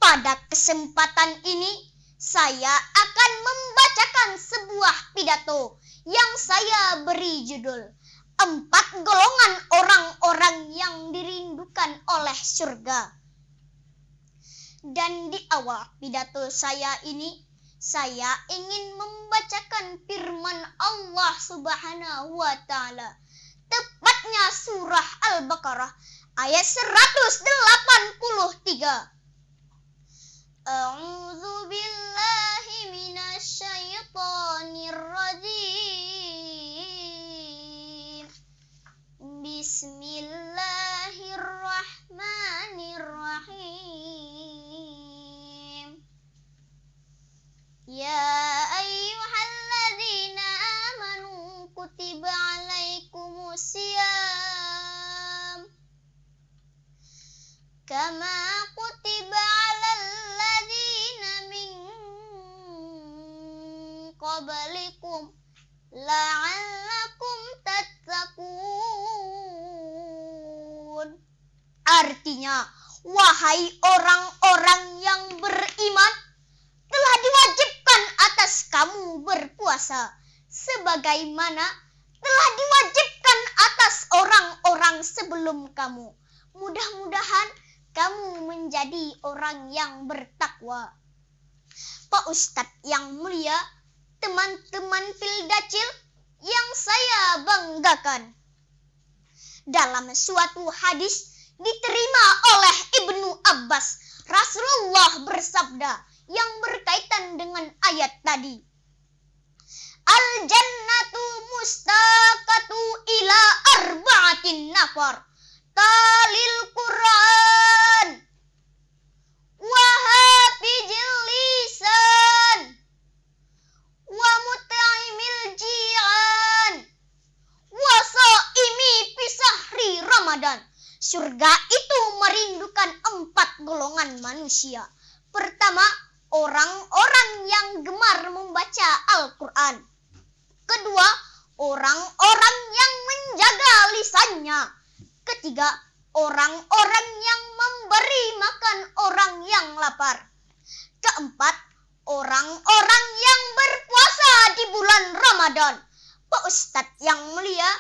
Pada kesempatan ini saya akan membacakan sebuah pidato yang saya beri judul 4 golongan orang-orang yang dirindukan oleh surga. Dan di awal pidato saya ini, saya ingin membacakan firman Allah Subhanahu wa ta'ala, tepatnya surah Al-Baqarah ayat 183. A'udzu billahi minasyaitonir rajim. Bismillahirrahmanirrahim. Ya ayyuhalladzina amanu kutiba alaikumusiyam kama kutiba alal ladzina min qablikum la'allakum tattaqun. Artinya, wahai orang-orang yang beriman, telah diwajibkan atas kamu berpuasa sebagaimana telah diwajibkan atas orang-orang sebelum kamu. Mudah-mudahan kamu menjadi orang yang bertakwa. Pak Ustadz yang mulia, teman-teman Fildacil yang saya banggakan, dalam suatu hadis diterima oleh Ibnu Abbas Rasulullah bersabda yang berkaitan dengan ayat tadi. Al-jannatu mustaqatu ila arba'atin nafar. Talil Quran wa hafizil lisan wa mut'imil ji'an wa saimi fi sahri Ramadan. Surga itu merindukan 4 golongan manusia. Pertama, orang-orang yang gemar membaca Al-Quran. Kedua, orang-orang yang menjaga lisannya. Ketiga, orang-orang yang memberi makan orang yang lapar. Keempat, orang-orang yang berpuasa di bulan Ramadan. Pak Ustadz yang mulia,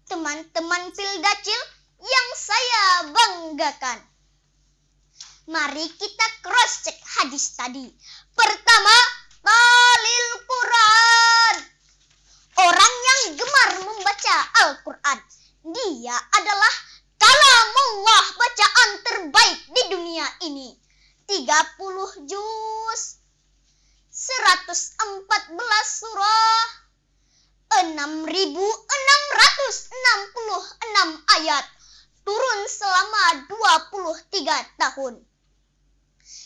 teman-teman Pildacil yang saya banggakan. Mari kita cross check hadis tadi. Pertama, talil Quran. Orang yang gemar membaca Al-Quran, dia adalah kalamullah, bacaan terbaik di dunia ini. 30 juz, 114 surah, 6.666 ayat, turun selama 23 tahun.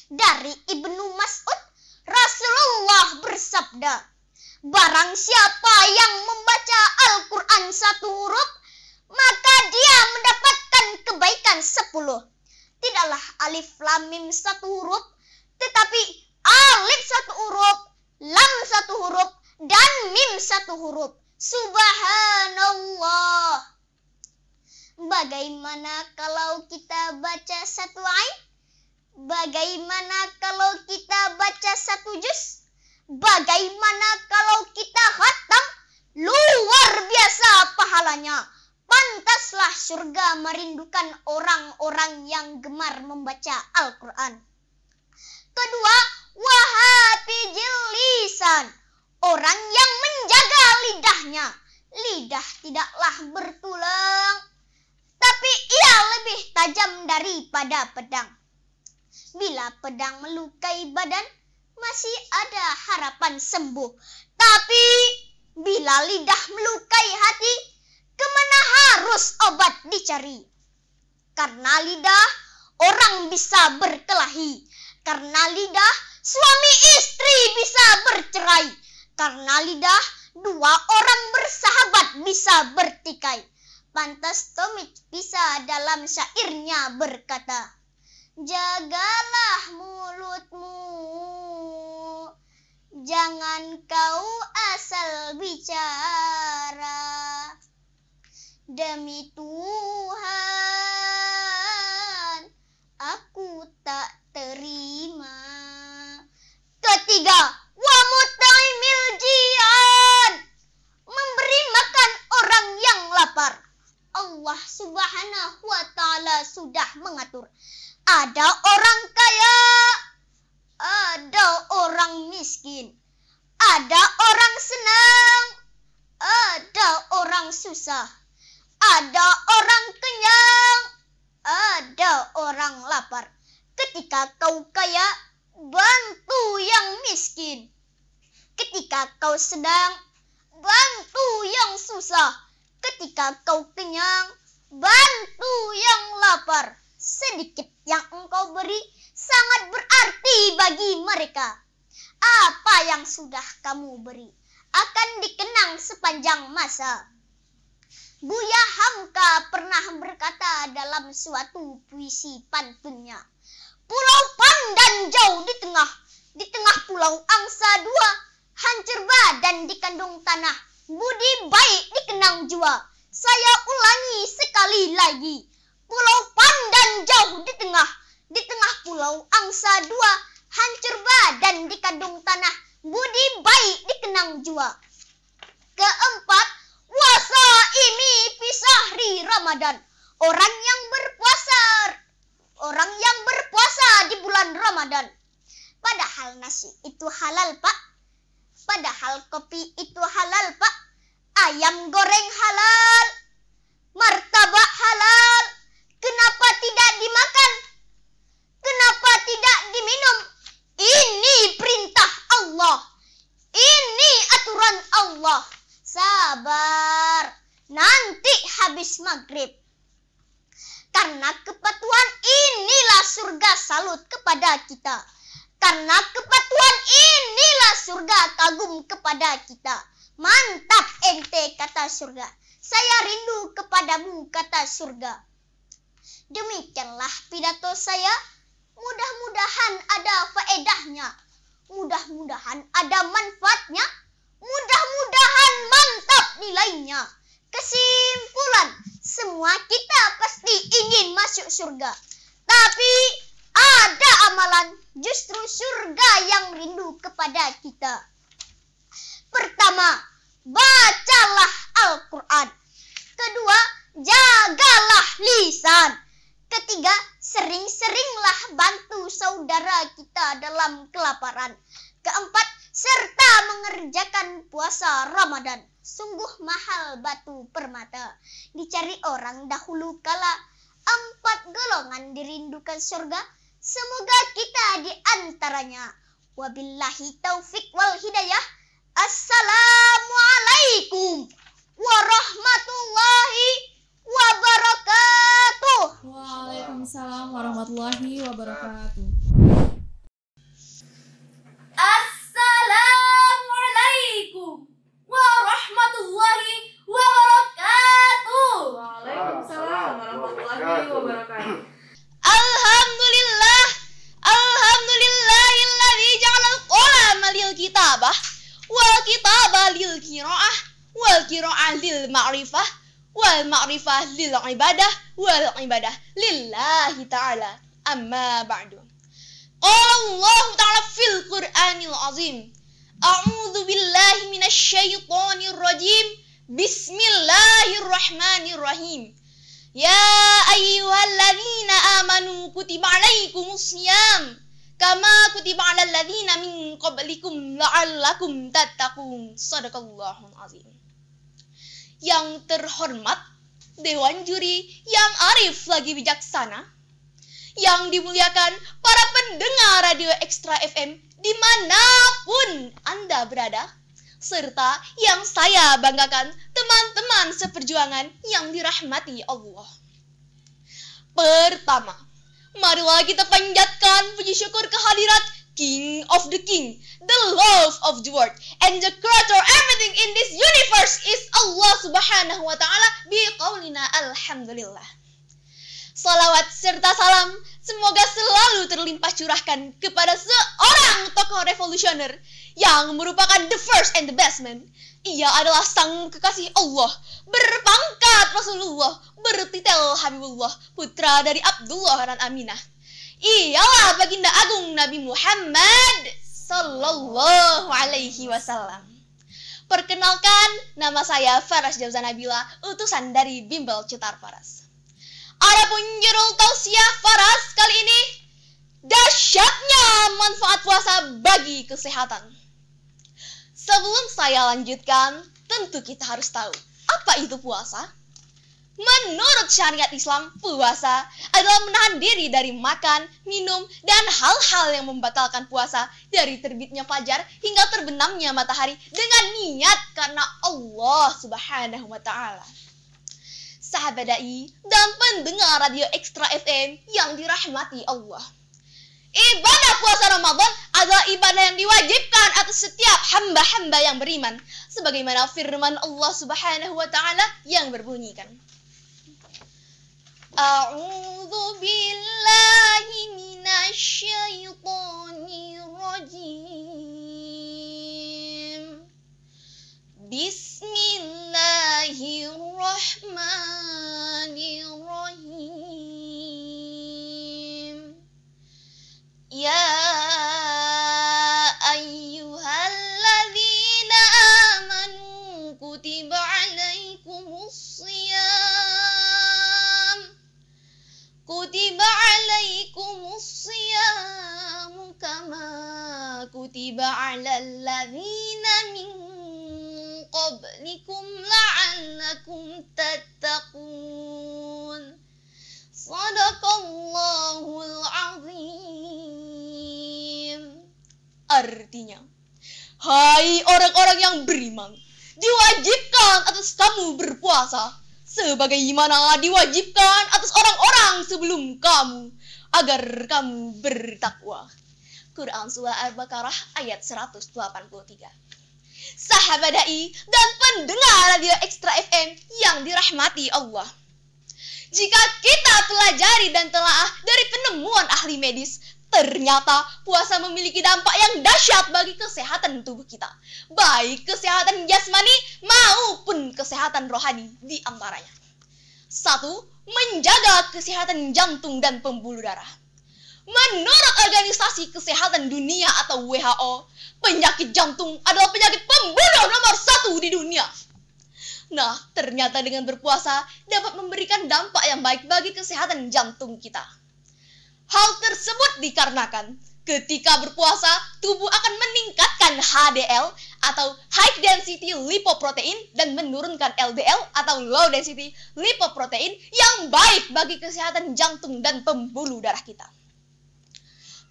Dari Ibnu Mas'ud, Rasulullah bersabda, barang siapa yang membaca Al-Quran 1 huruf, maka dia mendapatkan kebaikan 10. Tidaklah alif lam mim 1 huruf, tetapi alif 1 huruf, lam 1 huruf, dan mim 1 huruf. Subhanallah. Bagaimana kalau kita baca 1 ain? Bagaimana kalau kita baca 1 juz? Bagaimana kalau kita khatam? Luar biasa pahalanya. Pantaslah surga merindukan orang-orang yang gemar membaca Al-Quran. Kedua, wahafizil lisan. Orang yang menjaga lidahnya. Lidah tidaklah bertulang, tapi ia lebih tajam daripada pedang. Bila pedang melukai badan, masih ada harapan sembuh. Tapi bila lidah melukai hati, kemana harus obat dicari? Karena lidah, orang bisa berkelahi. Karena lidah, suami istri bisa bercerai. Karena lidah, 2 orang bersahabat bisa bertikai. Pantas Tomik bisa dalam syairnya berkata, jagalah mulutmu, jangan kau asal bicara. Demi Tuhan, aku tak terima. Ketiga, wa mut'imil ji'an. Memberi makan orang yang lapar. Allah Subhanahu wa ta'ala sudah mengatur. Ada orang kaya, ada orang miskin. Ada orang senang, ada orang susah. Ada orang kenyang, ada orang lapar. Ketika kau kaya, bantu yang miskin. Ketika kau sedang, bantu yang susah. Ketika kau kenyang, bantu yang lapar. Sedikit yang engkau beri sangat berarti bagi mereka. Apa yang sudah kamu beri akan dikenang sepanjang masa. Buya Hamka pernah berkata dalam suatu puisi pantunnya, pulau pandan jauh di tengah pulau angsa 2, hancur badan di kandung tanah, budi baik dikenang jua. Saya ulangi sekali lagi, pulau pandan jauh di tengah pulau angsa 2, hancur badan di kandung tanah, budi baik dikenang jua. Keempat, wasaimi fi sahri Ramadan. Orang yang berpuasa di bulan Ramadan. Padahal nasi itu halal, Pak. Padahal kopi itu halal, Pak. Ayam goreng halal. Martabak halal. Kenapa tidak dimakan? Kenapa tidak habis maghrib. Karena kepatuhan inilah surga salut kepada kita. Karena kepatuhan inilah surga kagum kepada kita. Mantap ente, kata surga. Saya rindu kepadamu, kata surga. Demikianlah pidato saya. Mudah-mudahan ada faedahnya. Mudah-mudahan ada manfaatnya. Mudah-mudahan mantap nilainya. Kesimpulan, semua kita pasti ingin masuk surga. Tapi ada amalan justru surga yang rindu kepada kita. Pertama, bacalah Al-Quran. Kedua, jagalah lisan. Ketiga, sering-seringlah bantu saudara kita dalam kelaparan. Keempat, serta mengerjakan puasa Ramadan. Sungguh mahal batu permata dicari orang dahulu kala. 4 golongan dirindukan surga. Semoga kita di antaranya. Wabillahi taufik wal hidayah. Assalamualaikum warahmatullahi wabarakatuh. Waalaikumsalam warahmatullahi wabarakatuh. Assalamualaikum warahmatullahi wabarakatuh. Waalaikumsalam warahmatullahi wabarakatuh. Alhamdulillahilladzi ja'alal qalama lil kitabah wal kitabah lil qiraah wal qiraah lil ma'rifah wal ma'rifah lil ibadah wal ibadah lillahi ta'ala. Amma ba'du. Qala Allah ta'ala fil Qur'anil azim. A'udzu billahi minasy syaithanir rajim. Bismillahirrahmanirrahim. Ya ayyuhalladzina amanu kutiba alaikumusiyam kama kutiba alal ladzina min qablikum la'allakum tattaqun. Shadaqallahul azim. Yang terhormat Dewan Juri yang arif lagi bijaksana, yang dimuliakan para pendengar Radio Extra FM dimanapun Anda berada, serta yang saya banggakan teman-teman seperjuangan yang dirahmati Allah. Pertama, marilah kita panjatkan puji syukur kehadirat King of the King, the love of the world, and the creator everything in this universe is Allah subhanahu wa ta'ala biqaulina alhamdulillah. Salawat serta salam semoga selalu terlimpah curahkan kepada seorang tokoh revolusioner yang merupakan the first and the best man. Ia adalah sang kekasih Allah, berpangkat Rasulullah, bertitel Habibullah, putra dari Abdullah dan Aminah. Ialah baginda agung Nabi Muhammad sallallahu alaihi wasallam. Perkenalkan, nama saya Faras Jauza Nabila, utusan dari Bimbel Cetar Faras. Adapun judul tausiah Faras kali ini, dahsyatnya manfaat puasa bagi kesehatan. Sebelum saya lanjutkan, tentu kita harus tahu apa itu puasa. Menurut syariat Islam, puasa adalah menahan diri dari makan, minum, dan hal-hal yang membatalkan puasa dari terbitnya fajar hingga terbenamnya matahari dengan niat karena Allah Subhanahu wa ta'ala. Sahabat dai dan pendengar Radio Extra FM yang dirahmati Allah. Ibadah puasa Ramadan adalah ibadah yang diwajibkan atas setiap hamba-hamba yang beriman, sebagaimana firman Allah Subhanahu wa ta'ala yang berbunyikan, A'udzu billahi minasy syaithanir rajim. Bismillahirrahmanirrahim. Ya ayyuhalladzina amanu kutiba alaikumusiyam kutiba alaikumusiyam kama kutiba alal ladzina min qablikum la'allakum tattaqun. Shadaqallahul azim. Artinya, hai orang-orang yang beriman, diwajibkan atas kamu berpuasa sebagaimana diwajibkan atas orang-orang sebelum kamu, agar kamu bertakwa. Quran Surah Al-Baqarah ayat 183. Sahabat dai dan pendengar radio Ekstra FM yang dirahmati Allah. Jika kita pelajari dan telaah dari penemuan ahli medis, ternyata puasa memiliki dampak yang dahsyat bagi kesehatan tubuh kita, baik kesehatan jasmani maupun kesehatan rohani di antaranya. 1. Menjaga kesehatan jantung dan pembuluh darah. Menurut Organisasi Kesehatan Dunia atau WHO, penyakit jantung adalah penyakit pembunuh nomor 1 di dunia. Nah, ternyata dengan berpuasa dapat memberikan dampak yang baik bagi kesehatan jantung kita. Hal tersebut dikarenakan ketika berpuasa, tubuh akan meningkatkan HDL atau High Density Lipoprotein dan menurunkan LDL atau Low Density Lipoprotein yang baik bagi kesehatan jantung dan pembuluh darah kita.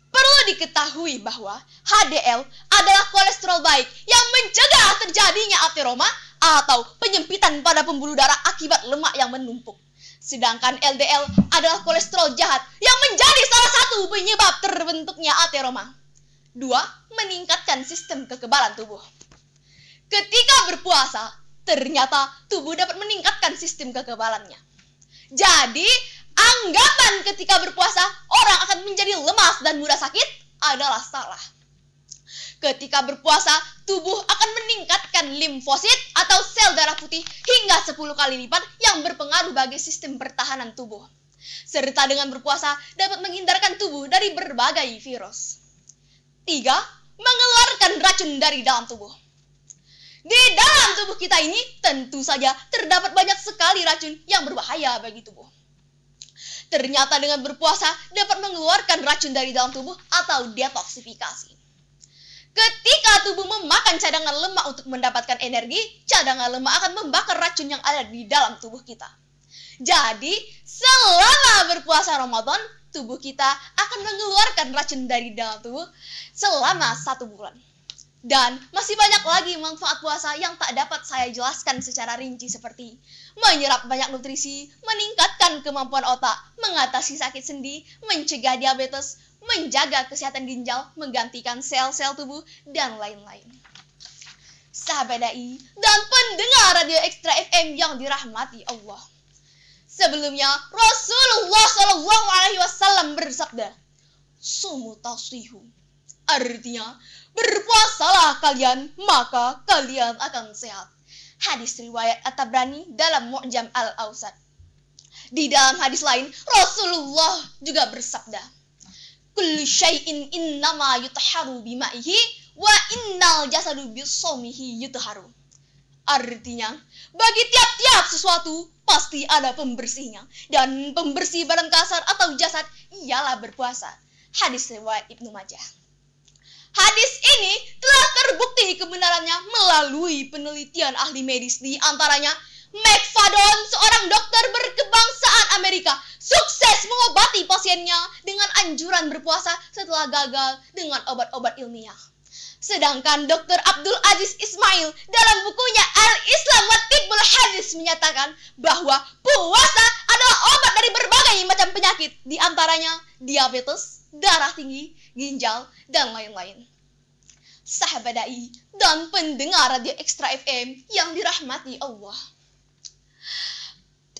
Perlu diketahui bahwa HDL adalah kolesterol baik yang mencegah terjadinya ateroma atau penyempitan pada pembuluh darah akibat lemak yang menumpuk. Sedangkan LDL adalah kolesterol jahat yang menjadi salah satu penyebab terbentuknya ateroma. 2. Meningkatkan sistem kekebalan tubuh. Ketika berpuasa, ternyata tubuh dapat meningkatkan sistem kekebalannya. Jadi, anggapan ketika berpuasa orang akan menjadi lemas dan mudah sakit adalah salah. Ketika berpuasa, tubuh akan meningkatkan limfosit atau sel darah putih hingga 10 kali lipat yang berpengaruh bagi sistem pertahanan tubuh. Serta dengan berpuasa dapat menghindarkan tubuh dari berbagai virus. 3. Mengeluarkan racun dari dalam tubuh. Di dalam tubuh kita ini tentu saja terdapat banyak sekali racun yang berbahaya bagi tubuh. Ternyata dengan berpuasa dapat mengeluarkan racun dari dalam tubuh atau detoksifikasi. Ketika tubuh memakan cadangan lemak untuk mendapatkan energi, cadangan lemak akan membakar racun yang ada di dalam tubuh kita. Jadi, selama berpuasa Ramadan, tubuh kita akan mengeluarkan racun dari dalam tubuh selama 1 bulan. Dan masih banyak lagi manfaat puasa yang tak dapat saya jelaskan secara rinci seperti menyerap banyak nutrisi, meningkatkan kemampuan otak, mengatasi sakit sendi, mencegah diabetes, menjaga kesehatan ginjal, menggantikan sel-sel tubuh, dan lain-lain. Sahabat dai dan pendengar radio Ekstra FM yang dirahmati Allah. Sebelumnya Rasulullah SAW bersabda, "Sumu tasihu." Artinya, berpuasalah kalian, maka kalian akan sehat. Hadis riwayat At-Tabrani dalam Mu'jam Al-Awsat. Di dalam hadis lain, Rasulullah juga bersabda, "Kullu syai'in innama yutahharu bima'ihi wa innal jasadu bisawmihi yutahharu." Artinya, bagi tiap-tiap sesuatu pasti ada pembersihnya, dan pembersih badan kasar atau jasad ialah berpuasa. Hadis riwayat Ibnu Majah. Hadis ini telah terbukti kebenarannya melalui penelitian ahli medis, di antaranya McFadden, seorang dokter berkebangsaan Amerika, sukses mengobati pasiennya dengan anjuran berpuasa setelah gagal dengan obat-obat ilmiah. Sedangkan Dr. Abdul Aziz Ismail dalam bukunya Al-Islam wa Tibbul Hadis menyatakan bahwa puasa adalah obat dari berbagai macam penyakit, di antaranya diabetes, darah tinggi, ginjal, dan lain-lain. Sahabat dai dan pendengar radio Ekstra FM yang dirahmati Allah.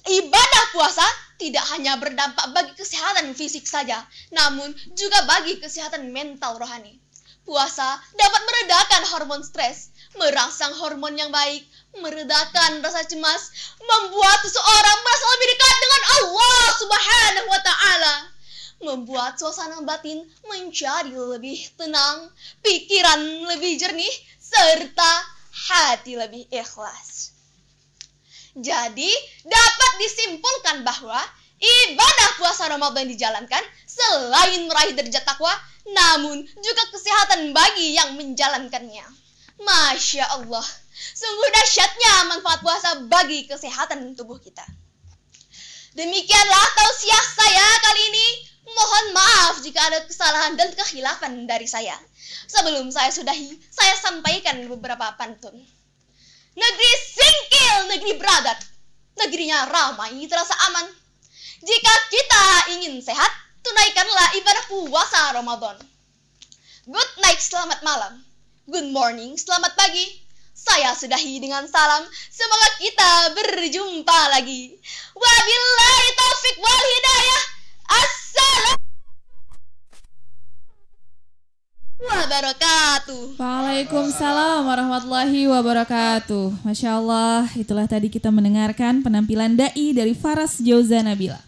Ibadah puasa tidak hanya berdampak bagi kesehatan fisik saja, namun juga bagi kesehatan mental rohani. Puasa dapat meredakan hormon stres, merangsang hormon yang baik, meredakan rasa cemas, membuat seseorang merasa lebih dekat dengan Allah Subhanahu wa Ta'ala, membuat suasana batin menjadi lebih tenang, pikiran lebih jernih, serta hati lebih ikhlas. Jadi, dapat disimpulkan bahwa ibadah puasa Ramadan dijalankan selain meraih derajat takwa, namun juga kesehatan bagi yang menjalankannya. Masya Allah, sungguh dahsyatnya manfaat puasa bagi kesehatan tubuh kita. Demikianlah tausiah saya kali ini. Mohon maaf jika ada kesalahan dan kekhilafan dari saya. Sebelum saya sudahi, saya sampaikan beberapa pantun. Negeri Singkil, negeri beradat, negerinya ramai, terasa aman. Jika kita ingin sehat, tunaikanlah ibadah puasa Ramadan. Good night, selamat malam. Good morning, selamat pagi. Saya sudahi dengan salam. Semoga kita berjumpa lagi. Wabillahi taufik wal hidayah. Assalamualaikum wabarakatuh. Waalaikumsalam warahmatullahi wabarakatuh. Masya Allah, itulah tadi kita mendengarkan penampilan dai dari Faras Jauza Nabila.